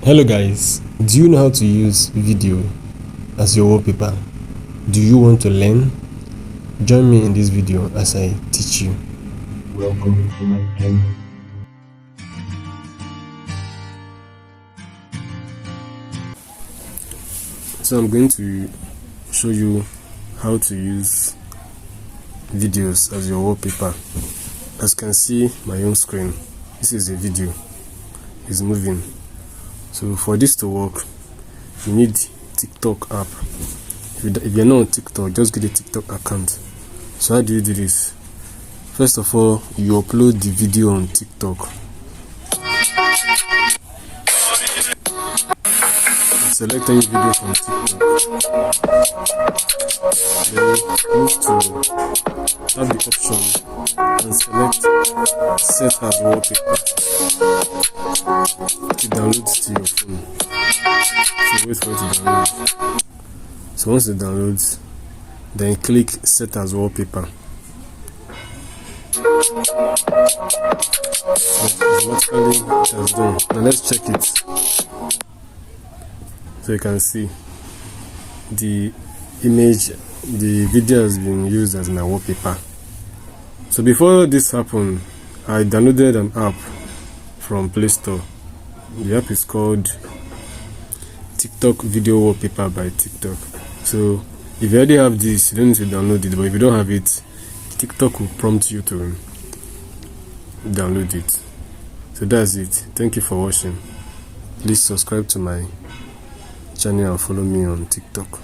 Hello guys, do you know how to use video as your wallpaper? Do you want to learn? Join me in this video as I teach you. Welcome to my channel. So I'm going to show you how to use videos as your wallpaper. As you can see my own screen, this is a video, it's moving. So for this to work, you need TikTok app. If you're not on TikTok, just get a TikTok account. So how do you do this? First of all, you upload the video on TikTok. Select any video from TikTok. Then move to tap the option and select set as wallpaper. It downloads to your phone. So wait for it to download. So once it downloads, then click set as wallpaper. So automatically it has done. Now let's check it. So you can see the image, the video has been used as my wallpaper. So before this happened, I downloaded an app from Play Store. The app is called TikTok Video Wallpaper by TikTok. So if you already have this, you don't need to download it, but if you don't have it, TikTok will prompt you to download it. So that's it. Thank you for watching. Please subscribe to my channel and follow me on TikTok.